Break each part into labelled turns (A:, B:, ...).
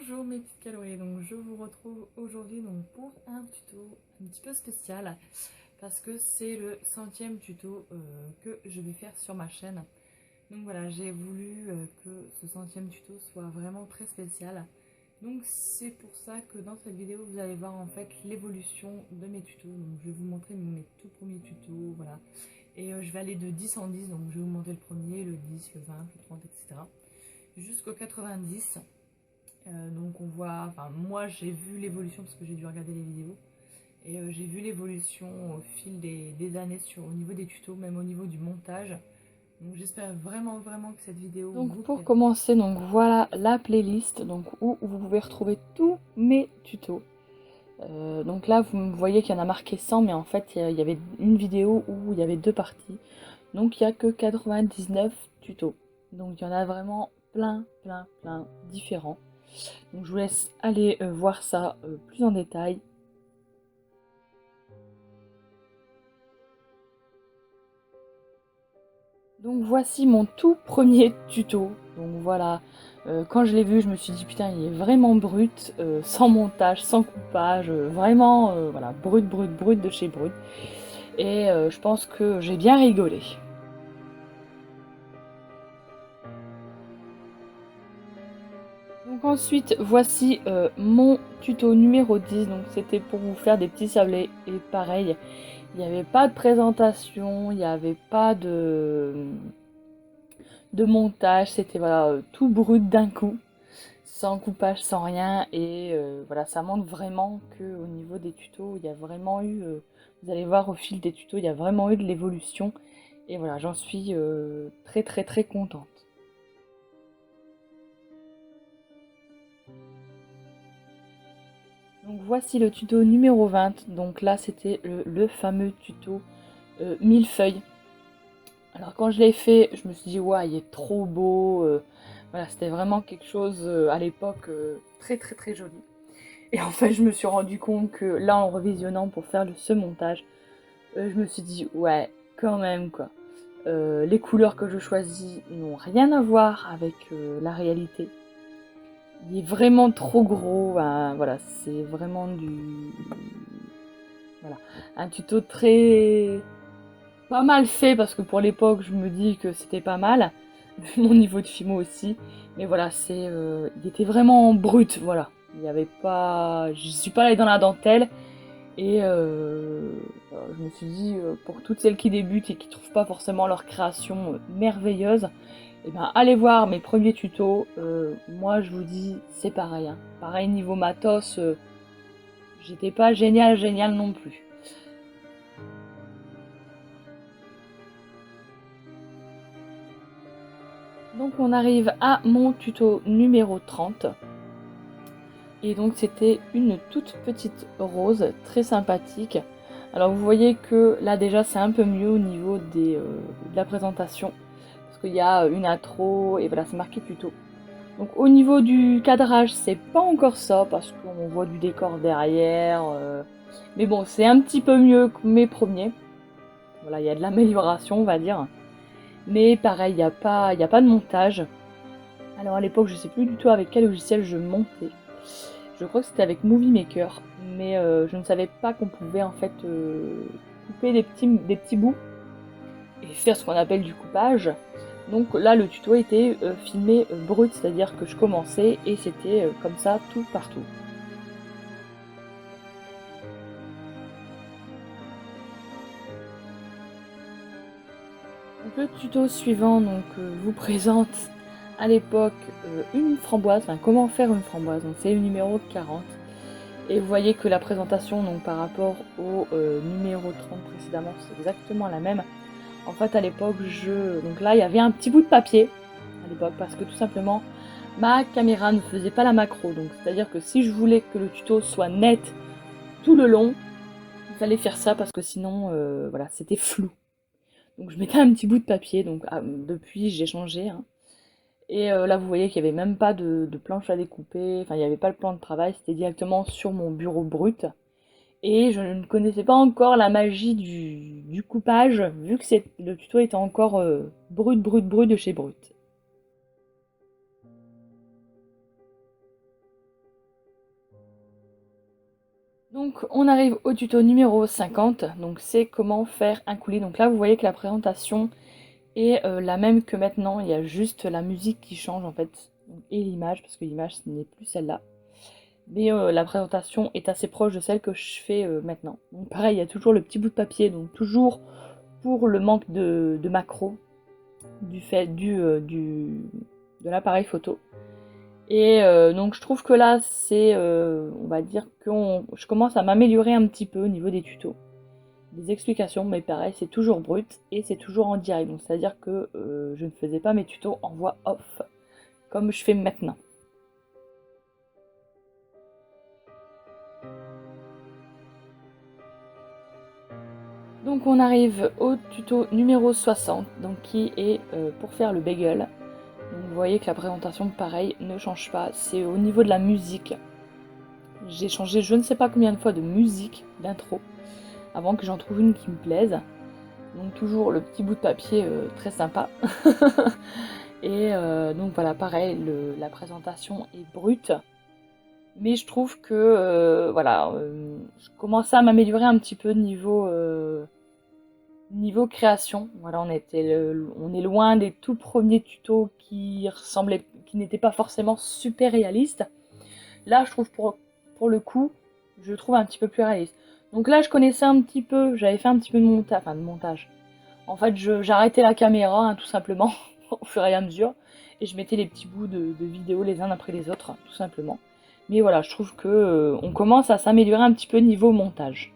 A: Bonjour mes petites calories, donc je vous retrouve aujourd'hui pour un tuto un petit peu spécial parce que c'est le 100e tuto que je vais faire sur ma chaîne. Donc voilà, j'ai voulu que ce 100e tuto soit vraiment très spécial. Donc c'est pour ça que dans cette vidéo vous allez voir en fait l'évolution de mes tutos. Donc je vais vous montrer mes tout premiers tutos, voilà. Et je vais aller de 10 en 10, donc je vais vous montrer le premier, le 10, le 20, le 30, etc. Jusqu'au 90. Donc on voit, enfin moi j'ai vu l'évolution parce que j'ai dû regarder les vidéos et j'ai vu l'évolution au fil des années au niveau des tutos, même au niveau du montage. Donc j'espère vraiment que cette vidéo
B: Donc
A: vous
B: pour
A: plaira.
B: commencer, voilà la playlist où vous pouvez retrouver tous mes tutos. Donc là vous voyez qu'il y en a marqué 100, mais en fait il y avait une vidéo où il y avait deux parties. Donc il n'y a que 99 tutos. Donc il y en a vraiment plein différents. Donc je vous laisse aller voir ça plus en détail. Donc voici mon tout premier tuto. Donc voilà, quand je l'ai vu, je me suis dit putain, il est vraiment brut, sans montage, sans coupage, vraiment voilà, brut de chez brut. Et je pense que j'ai bien rigolé. Donc ensuite, voici mon tuto numéro 10. Donc c'était pour vous faire des petits sablés. Et pareil, il n'y avait pas de présentation, il n'y avait pas de montage, c'était voilà, tout brut d'un coup, sans coupage, sans rien. Et voilà, ça montre vraiment que au niveau des tutos, il y a vraiment eu, vous allez voir au fil des tutos, il y a vraiment eu de l'évolution. Et voilà, j'en suis très contente. Donc voici le tuto numéro 20. Donc là, c'était le fameux tuto millefeuille. Alors quand je l'ai fait, je me suis dit, ouais, il est trop beau. Voilà, c'était vraiment quelque chose à l'époque très joli. Et en fait, je me suis rendu compte que là, en revisionnant pour faire ce montage, je me suis dit, ouais, quand même, quoi. Les couleurs que je choisis n'ont rien à voir avec la réalité. Il est vraiment trop gros. Ben, voilà, c'est vraiment voilà, un tuto très... pas mal fait, parce que pour l'époque, je me dis que c'était pas mal. Mon niveau de fimo aussi. Mais voilà, il était vraiment brut, voilà. Il n'y avait pas... Je suis pas allée dans la dentelle. Et je me suis dit, pour toutes celles qui débutent et qui trouvent pas forcément leur création merveilleuse, et ben allez voir mes premiers tutos. Moi je vous dis, c'est pareil, hein. Pareil niveau matos, j'étais pas génial non plus. Donc on arrive à mon tuto numéro 30. Et donc c'était une toute petite rose, très sympathique. Alors vous voyez que là déjà c'est un peu mieux au niveau de la présentation. Parce qu'il y a une intro et voilà, c'est marqué tuto. Donc au niveau du cadrage, c'est pas encore ça parce qu'on voit du décor derrière. Mais bon, c'est un petit peu mieux que mes premiers. Voilà, il y a de l'amélioration, on va dire. Mais pareil, il y a pas de montage. Alors à l'époque, je sais plus du tout avec quel logiciel je montais. Je crois que c'était avec Movie Maker, mais je ne savais pas qu'on pouvait en fait couper des petits bouts et faire ce qu'on appelle du coupage. Donc là, le tuto était filmé brut, c'est-à-dire que je commençais et c'était comme ça tout partout. Donc le tuto suivant vous présente à l'époque une framboise, enfin comment faire une framboise, donc c'est le numéro 40. Et vous voyez que la présentation donc par rapport au numéro 30 précédemment, c'est exactement la même. En fait à l'époque, donc là il y avait un petit bout de papier à l'époque parce que tout simplement ma caméra ne faisait pas la macro. Donc c'est-à-dire que si je voulais que le tuto soit net tout le long, il fallait faire ça parce que sinon voilà, c'était flou. Donc je mettais un petit bout de papier, donc depuis j'ai changé, hein. Et là vous voyez qu'il n'y avait même pas de planche à découper, enfin il n'y avait pas le plan de travail, c'était directement sur mon bureau brut. Et je ne connaissais pas encore la magie du coupage, vu que le tuto était encore brut de chez brut. Donc on arrive au tuto numéro 50, donc c'est comment faire un coulis. Donc là vous voyez que la présentation est la même que maintenant, il y a juste la musique qui change en fait, et l'image, parce que l'image ce n'est plus celle-là. Mais la présentation est assez proche de celle que je fais maintenant. Donc pareil, il y a toujours le petit bout de papier, donc toujours pour le manque de macro de l'appareil photo. Et donc je trouve que là, c'est, on va dire que je commence à m'améliorer un petit peu au niveau des tutos, des explications, mais pareil, c'est toujours brut et c'est toujours en direct. Donc c'est-à-dire que je ne faisais pas mes tutos en voix off, comme je fais maintenant. Donc on arrive au tuto numéro 60, donc qui est pour faire le bagel. Donc vous voyez que la présentation, pareil, ne change pas. C'est au niveau de la musique. J'ai changé je ne sais pas combien de fois de musique, d'intro, avant que j'en trouve une qui me plaise. Donc toujours le petit bout de papier très sympa. Et donc voilà, pareil, la présentation est brute. Mais je trouve que voilà, je commençais à m'améliorer un petit peu niveau création. Voilà, on est loin des tout premiers tutos qui n'étaient pas forcément super réalistes. Là, je trouve pour le coup, je trouve un petit peu plus réaliste. Donc là, je connaissais un petit peu, j'avais fait un petit peu de montage. En fait, j'arrêtais la caméra, hein, tout simplement, au fur et à mesure, et je mettais les petits bouts de vidéos les uns après les autres, tout simplement. Mais voilà, je trouve que on commence à s'améliorer un petit peu niveau montage.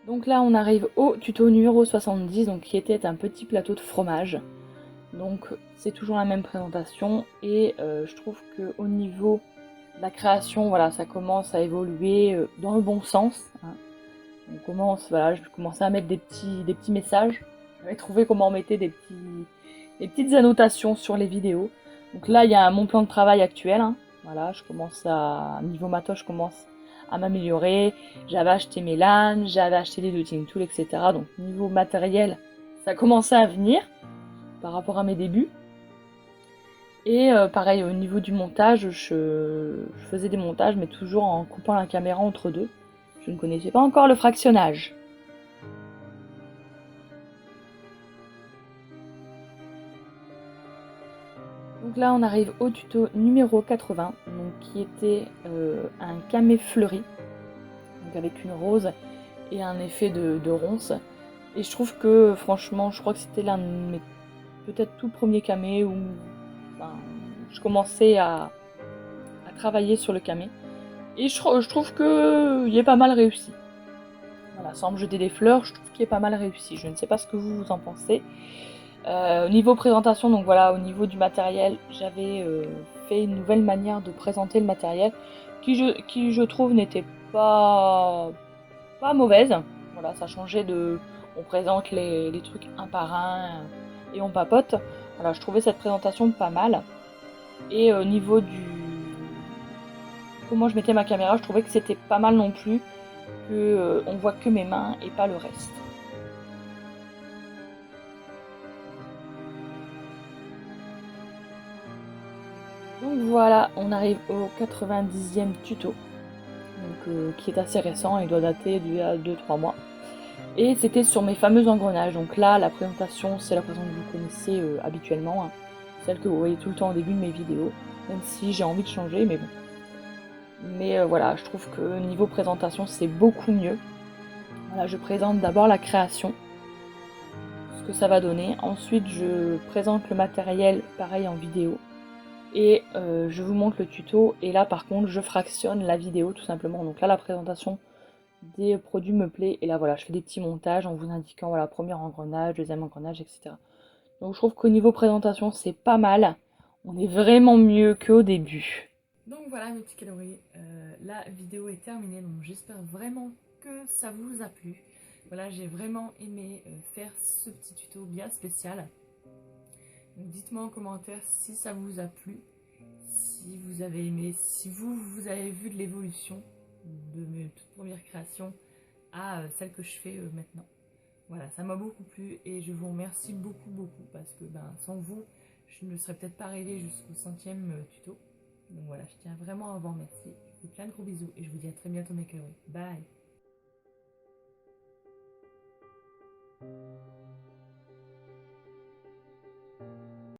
B: Donc là, on arrive au tuto numéro 70, donc qui était un petit plateau de fromage. Donc c'est toujours la même présentation et je trouve que au niveau de la création, voilà, ça commence à évoluer dans le bon sens, hein. Voilà, je commençais à mettre des petits messages. J'avais trouvé comment on mettait des petites annotations sur les vidéos. Donc là, il y a mon plan de travail actuel, hein. Voilà, niveau matos, je commence à m'améliorer. J'avais acheté mes LAN, j'avais acheté des looting tools, etc. Donc niveau matériel, ça commençait à venir par rapport à mes débuts. Et pareil, au niveau du montage, je faisais des montages, mais toujours en coupant la caméra entre deux. Je ne connaissais pas encore le fractionnage. Donc là, on arrive au tuto numéro 80, donc qui était un camé fleuri, donc avec une rose et un effet de ronce. Et je trouve que, franchement, je crois que c'était l'un de mes peut-être tout premiers camés où je commençais à travailler sur le camé. Et je trouve qu'il est pas mal réussi. Voilà, sans me jeter des fleurs, je trouve qu'il est pas mal réussi. Je ne sais pas ce que vous en pensez. Au niveau présentation, donc voilà, au niveau du matériel, j'avais fait une nouvelle manière de présenter le matériel qui je trouve n'était pas mauvaise. Voilà, ça changeait on présente les trucs un par un et on papote. Voilà, je trouvais cette présentation pas mal. Et au niveau comment je mettais ma caméra, je trouvais que c'était pas mal non plus, que on voit que mes mains et pas le reste. Donc voilà, on arrive au 90e tuto, donc, qui est assez récent, il doit dater d'il y a 2-3 mois. Et c'était sur mes fameux engrenages. Donc là, la présentation, c'est la présentation que vous connaissez habituellement, hein, celle que vous voyez tout le temps au début de mes vidéos, même si j'ai envie de changer, mais bon. Mais voilà, je trouve que niveau présentation, c'est beaucoup mieux. Voilà, je présente d'abord la création, ce que ça va donner. Ensuite, je présente le matériel, pareil en vidéo. Et je vous montre le tuto. Et là, par contre, je fractionne la vidéo, tout simplement. Donc là, la présentation des produits me plaît. Et là, voilà, je fais des petits montages en vous indiquant, voilà, premier engrenage, deuxième engrenage, etc. Donc je trouve qu'au niveau présentation, c'est pas mal. On est vraiment mieux qu'au début.
A: Donc voilà mes petits caloris, la vidéo est terminée, donc j'espère vraiment que ça vous a plu. Voilà, j'ai vraiment aimé faire ce petit tuto bien spécial. Donc dites-moi en commentaire si ça vous a plu, si vous avez aimé, si vous avez vu de l'évolution de mes toutes premières créations à celle que je fais maintenant. Voilà, ça m'a beaucoup plu et je vous remercie beaucoup parce que sans vous, je ne serais peut-être pas arrivée jusqu'au 100e tuto. Donc voilà, je tiens vraiment à vous remercier. Je vous fais plein de gros bisous et je vous dis à très bientôt mes cœurs. Bye!